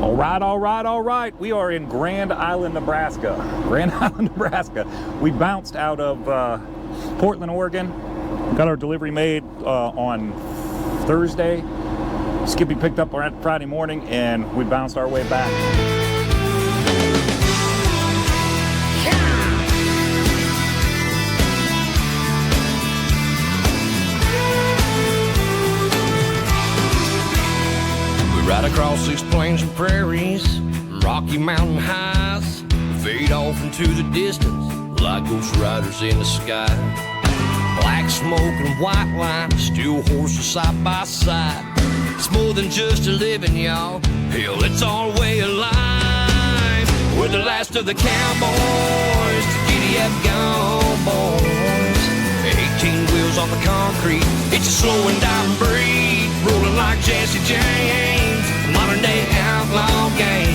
All right. We are in Grand Island, Nebraska. We bounced out of Portland, Oregon. Got our delivery made on Thursday. Skippy picked up on Friday morning, and we bounced our way back. Right across these plains and prairies, rocky mountain highs, fade off into the distance like ghost riders in the sky. Black smoke and white line, steel horses side by side. It's more than just a living, y'all. Hell, it's our way of life. We're the last of the cowboys, the giddy up gone boys. 18 wheels on the concrete, it's a slow and dying breed, rolling like Jesse James, modern day outlaw gang.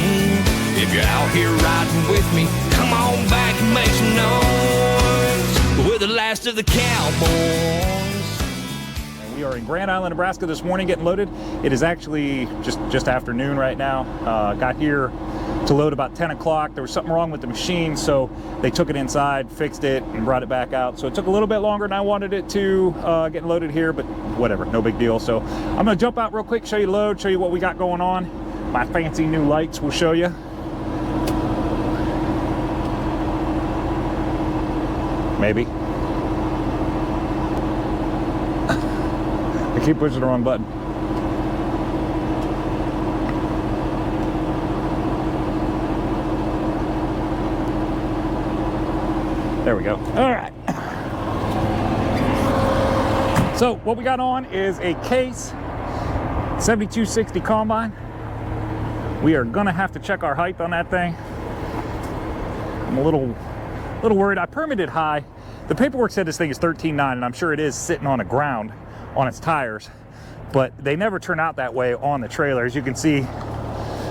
If you're out here riding with me, come on back and make some noise. We're the last of the cowboys. And we are in Grand Island, Nebraska this morning getting loaded. It is actually just afternoon right now. Got here to load about 10 o'clock. There was something wrong with the machine, so they took it inside, fixed it, and brought it back out. So it took a little bit longer than I wanted it to get loaded here, but whatever, no big deal. So I'm gonna jump out real quick, show you the load, show you what we got going on. My fancy new lights will show you. Maybe. I keep pushing the wrong button. There we go. All right. So what we got on is a Case 7260 combine. We are gonna have to check our height on that thing. I'm a little worried. I permitted high. The paperwork said this thing is 13.9, and I'm sure it is sitting on the ground on its tires, but they never turn out that way on the trailer. As you can see,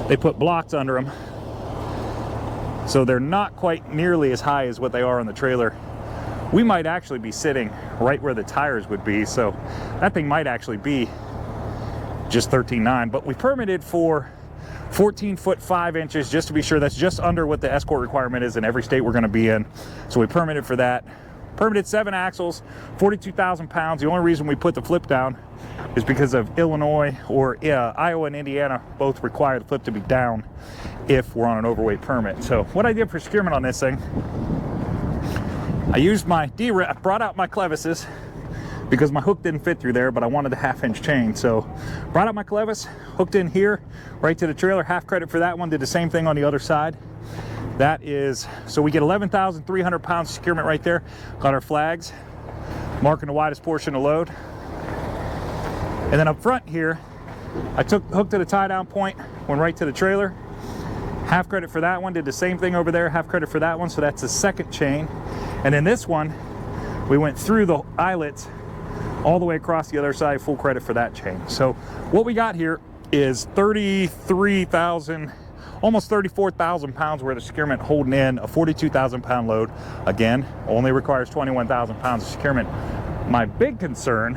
they put blocks under them. So they're not quite nearly as high as what they are on the trailer. We might actually be sitting right where the tires would be, so that thing might actually be just 13.9, but we permitted for 14 foot 5 inches just to be sure. That's just under what the escort requirement is in every state we're going to be in. So we permitted for that. Permitted 7 axles, 42,000 pounds. The only reason we put the flip down is because of Illinois or Iowa and Indiana both require the flip to be down if we're on an overweight permit. So what I did for securement on this thing, I used my I brought out my clevises because my hook didn't fit through there, but I wanted the 1/2 inch chain. So brought out my clevis, hooked in here right to the trailer. Half credit for that one. Did the same thing on the other side. That is, so we get 11,300 pounds securement right there. Got our flags, marking the widest portion of load. And then up front here, I hooked to the tie down point, went right to the trailer. Half credit for that one. Did the same thing over there. Half credit for that one. So that's the second chain. And then this one, we went through the eyelets all the way across the other side. Full credit for that chain. So what we got here is 33,000, almost 34,000 pounds worth of securement holding in a 42,000 pound load. Again, only requires 21,000 pounds of securement. My big concern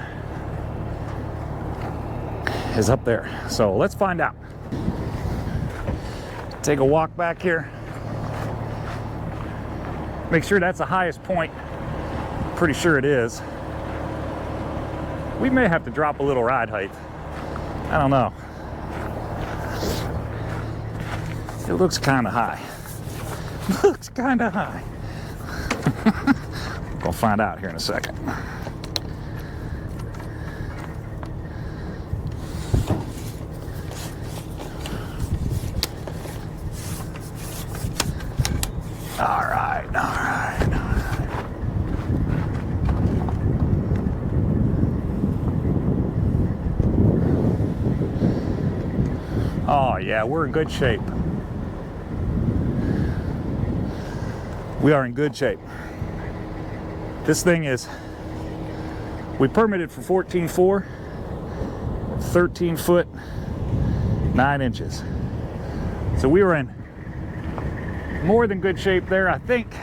is up there. So let's find out. Take a walk back here. Make sure that's the highest point. Pretty sure it is. We may have to drop a little ride height. I don't know. It looks kind of high. Looks kind of high. We'll find out here in a second. All right. Oh yeah, we're in good shape. We are in good shape. This thing is, we permitted for 14.4, 13 foot, 9 inches. So we were in more than good shape there. I think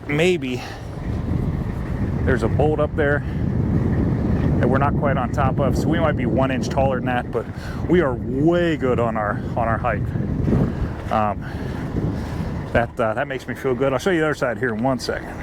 maybe there's a bolt up there that we're not quite on top of. So we might be 1 inch taller than that, but we are way good on our height. That makes me feel good. I'll show you the other side here in 1 second.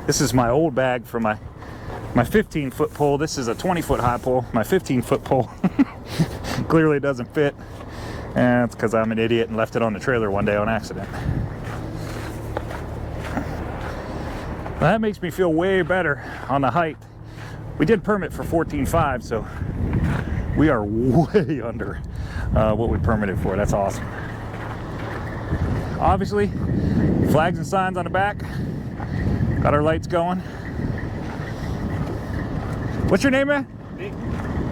This is my old bag for my 15-foot pole. This is a 20-foot high pole. My 15-foot pole clearly doesn't fit, and it's because I'm an idiot and left it on the trailer one day on accident. That makes me feel way better on the height. We did permit for 14.5, so we are way under what we permitted for. That's awesome. Obviously, flags and signs on the back. Got our lights going. What's your name, man? Nick.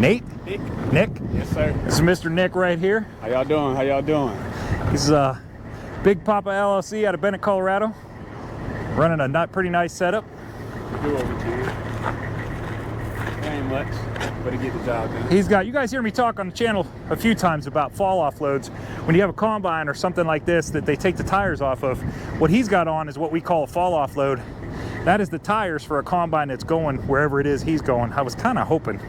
Nate? Nick. Nick? Yes, sir. This is Mr. Nick right here. How y'all doing? How y'all doing? He's Big Papa LLC out of Bennett, Colorado. Running a pretty nice setup. We do what we can. It ain't much, but to get the job done. He's got, you guys hear me talk on the channel a few times about fall off loads. When you have a combine or something like this that they take the tires off of, what he's got on is what we call a fall off load. That is the tires for a combine that's going wherever it is he's going. I was kind of hoping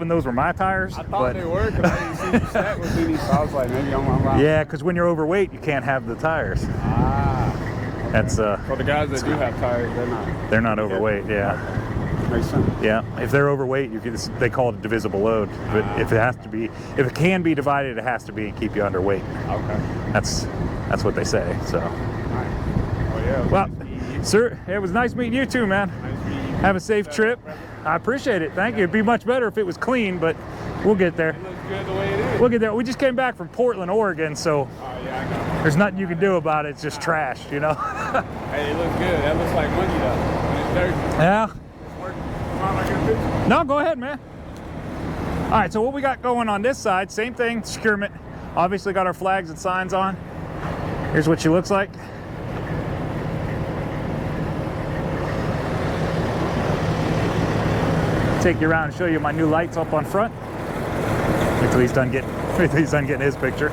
those were my tires. I thought they were, because I didn't see you sat with me, so I was like, maybe I'm wrong. Yeah, because when you're overweight, you can't have the tires. Ah. Okay. That's For the guys that do have tires, they're not overweight. Yeah. Makes sense. Yeah. If they're overweight, they call it a divisible load. But if it can be divided, it has to be and keep you underweight. Okay. That's what they say. So. All right. Oh yeah. Well, sir, it was nice meeting you too, man. Nice meeting you. Have a safe trip. I appreciate it. Thank you. It'd be much better if it was clean, but we'll get there. It looks good the way it is. We'll get there. We just came back from Portland, Oregon, so Oh yeah, I know. there's nothing you can do about it. It's just trash, you know? Hey, it looks good. That looks like money though. When it's dirty. Yeah. It's working. Mind I get a picture? No, go ahead, man. All right, so what we got going on this side, same thing, securement. Obviously got our flags and signs on. Here's what she looks like. Take you around and show you my new lights up on front. Wait till he's done getting his picture.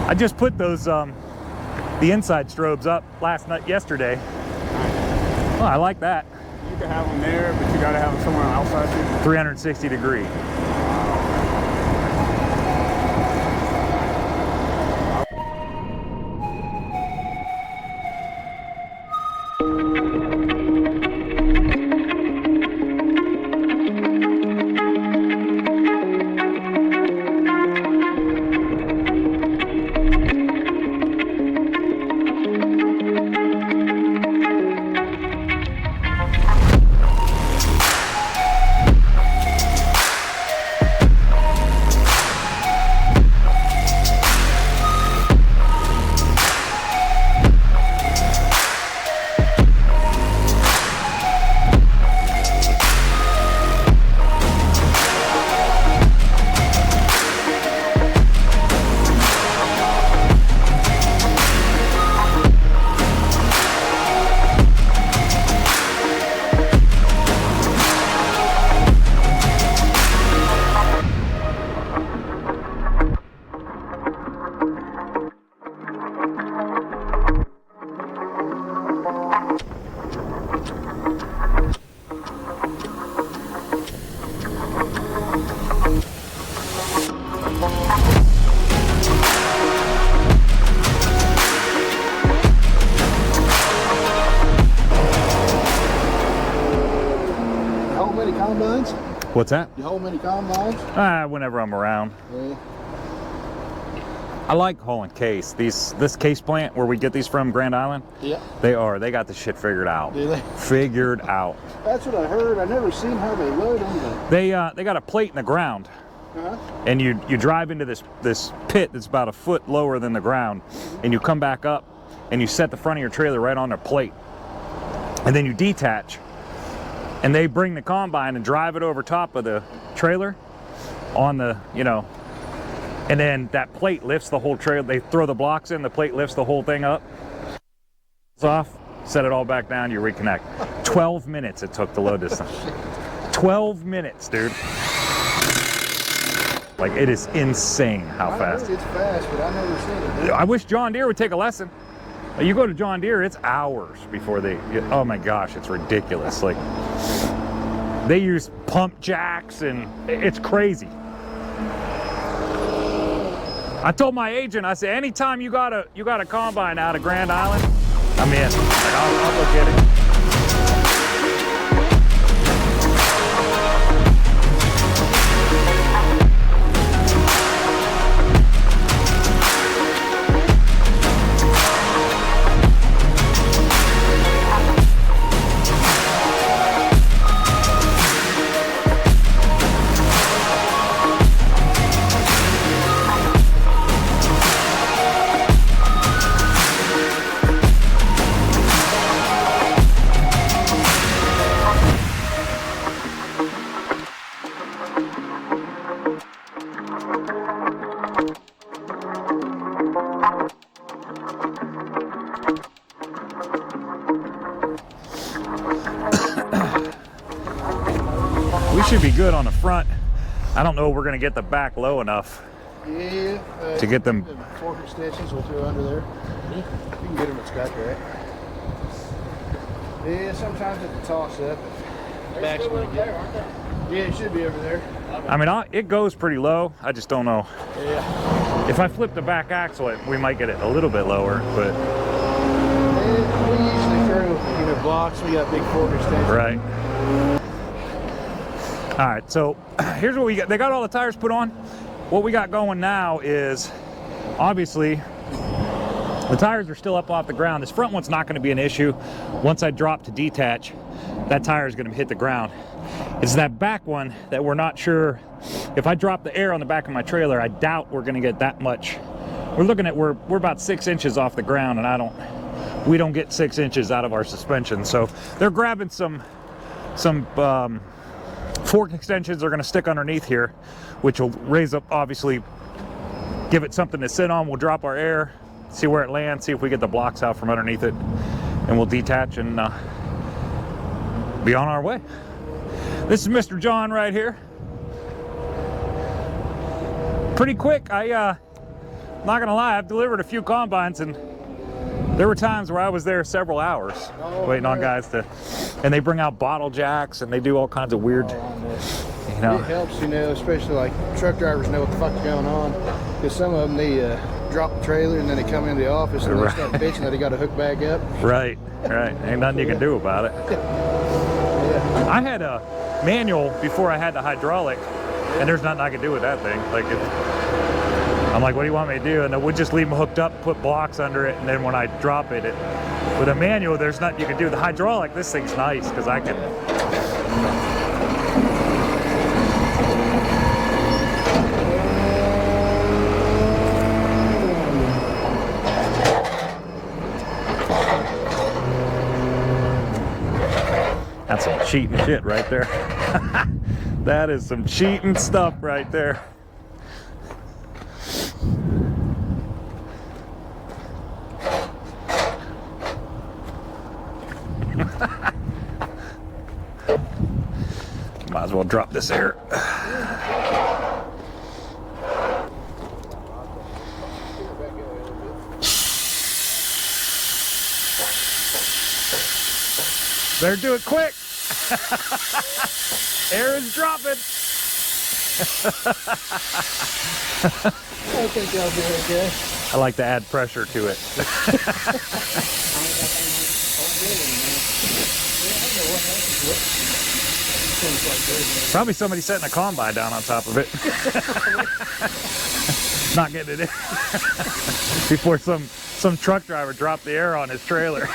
I just put those the inside strobes up yesterday. Well, I like that. You can have them there, but you gotta have them somewhere outside too. 360 degree. Combines? What's that? You hold many combines? Whenever I'm around. Yeah. I like hauling case. This case plant where we get these from, Grand Island. Yeah. They got the shit figured out. Do they? Figured out. That's what I heard. I never seen how they load them. They got a plate in the ground, and you drive into this pit that's about a foot lower than the ground, and you come back up, and you set the front of your trailer right on their plate, and then you detach, and they bring the combine and drive it over top of the trailer, on the, you know, and then that plate lifts the whole trailer. They throw the blocks in, the plate lifts the whole thing up. It's off, set it all back down, you reconnect. 12 minutes it took to load this thing. 12 minutes, dude. Like, it is insane how fast. It's fast, but I've never seen it. I wish John Deere would take a lesson. You go to John Deere, it's hours before they get, oh my gosh, it's ridiculous. Like, they use pump jacks and it's crazy. I told my agent, I said, anytime you got a combine out of Grand Island, I'm in. Like, I'll go get it. We should be good on the front. I don't know if we're gonna get the back low enough Yeah. to get them. The fork extensions we'll throw under there. You can get them at Scotch Rack. Yeah, sometimes it's a toss up. Back's gonna get. Yeah, it should be over there. I mean, it goes pretty low. I just don't know. Yeah. If I flip the back axle, we might get it a little bit lower, but. We usually throw, you know, blocks. We got big fork extensions. Right. All right, so here's what we got. They got all the tires put on. What we got going now is, obviously, the tires are still up off the ground. This front one's not going to be an issue. Once I drop to detach, that tire is going to hit the ground. It's that back one that we're not sure. If I drop the air on the back of my trailer, I doubt we're going to get that much. We're looking at, we're about 6 inches off the ground, and we don't get 6 inches out of our suspension. So they're grabbing some fork extensions are going to stick underneath here, which will raise up, obviously, give it something to sit on. We'll drop our air, see where it lands, see if we get the blocks out from underneath it, and we'll detach and be on our way. This is Mr. John right here. Pretty quick. Not gonna lie, I've delivered a few combines, and there were times where I was there several hours waiting on guys to, and they bring out bottle jacks and they do all kinds of weird, you know. It helps, you know, especially like truck drivers know what the fuck's going on, because some of them, they drop the trailer and then they come into the office and they start bitching that they got to hook back up. Right. Ain't nothing you can do about it. Yeah. I had a manual before I had the hydraulic, and there's nothing I could do with that thing. Like, I'm like, what do you want me to do? And then we'll just leave them hooked up, put blocks under it, and then when I drop it, with a manual, there's nothing you can do. The hydraulic, this thing's nice because I can. That's some cheating shit right there. That is some cheating stuff right there. Might as well drop this air. Better do it quick. Air is dropping. I think I'll be okay. I like to add pressure to it. Probably somebody setting a combine down on top of it. Not getting it in. Before some truck driver dropped the air on his trailer.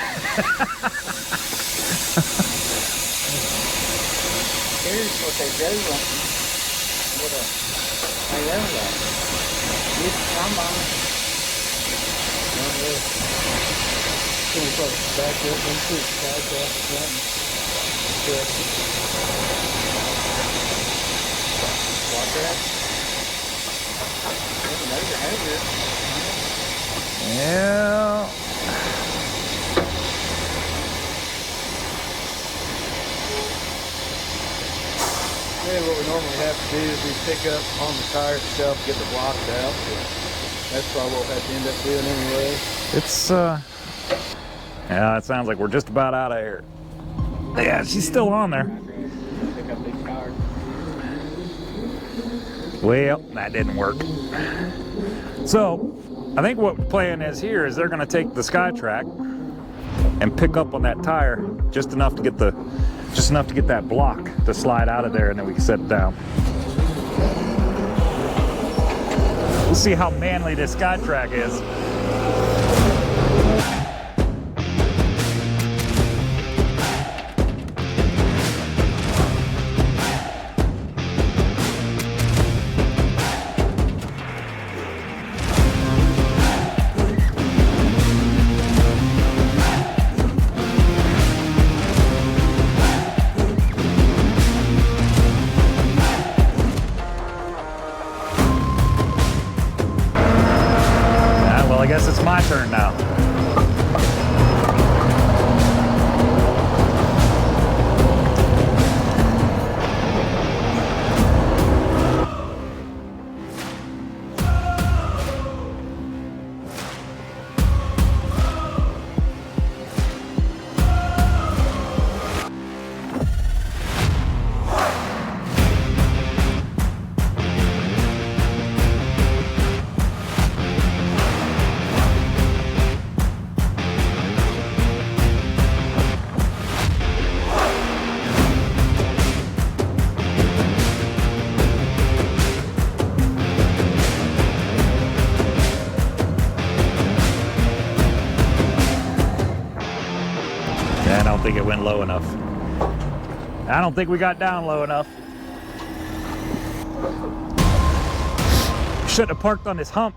Here's what they do with a airlock. Use the combine. So we put it back up and put it back off the front. Watch that. Yeah. And what we normally have to do is we pick up on the tire itself, get the blocks out. But that's probably what we'll have to end up doing anyway. It's, yeah, it sounds like we're just about out of here. Yeah, she's still on there. Pick up these cars. Well, that didn't work. So, I think what the plan is here is they're going to take the SkyTrack and pick up on that tire just enough to get that block to slide out of there, and then we can set it down. We'll see how manly this SkyTrack is. I guess it's my turn now. I don't think it went low enough. I don't think we got down low enough. Shouldn't have parked on this hump.